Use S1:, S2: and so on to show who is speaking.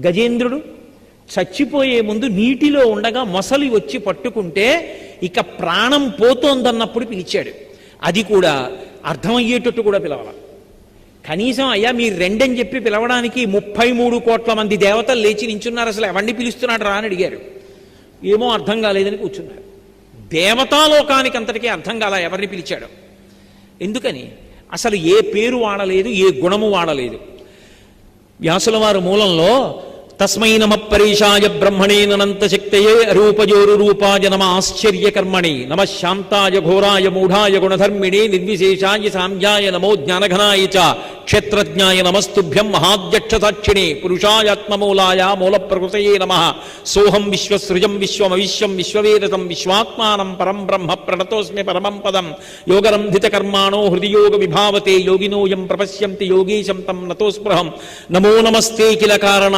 S1: గజేంద్రుడు చచ్చిపోయే ముందు నీటిలో ఉండగా మొసలి వచ్చి పట్టుకుంటే ఇక ప్రాణం పోతోందన్నప్పుడు పిలిచాడు. అది కూడా అర్థమయ్యేటట్టు కూడా పిలవాల. కనీసం అయ్యా మీరు రెండని చెప్పి పిలవడానికి 33 కోట్ల మంది దేవతలు లేచి నించున్నారు, అసలు ఎవరిని పిలుస్తున్నాడు రా అని అడిగారు. ఏమో అర్థం కాలేదని కూర్చున్నారు. దేవతాలోకానికి అంతటికీ అర్థం కాల ఎవరిని పిలిచాడు. ఎందుకని? అసలు ఏ పేరు వాడలేదు, ఏ గుణము వాడలేదు. వ్యాసుల వారు మూలంలో తస్మై నమ పరేశాయ బ్రహ్మణే అనంత శక్తయే రూపజోరు రూపాయ నమ ఆశ్చర్యకర్మణి నమ శాంతాయ ఘోరాయ మూఢాయ గుణధర్మిణే నిర్విశేషాయ సామ్యాయ నమో జ్ఞానఘనాయ చ క్షేత్రజ్ఞాయ నమస్తుభ్యం మహాధ్యక్షసాక్షిణే పురుషాయాత్మమూలాయ మూల ప్రకృతయే నమః. సోహం విశ్వసృజం విశ్వమవిశ్వం విశ్వవేదతం విశ్వాత్మానం పరం బ్రహ్మ ప్రణతోస్మి పరమం పదం. యోగరంధిత కర్మాణో హృదియోగ విభావతే యోగినోయం ప్రపశ్యంతి యోగీశం తం నతోస్పృహం. నమో నమస్తే కిల కారణ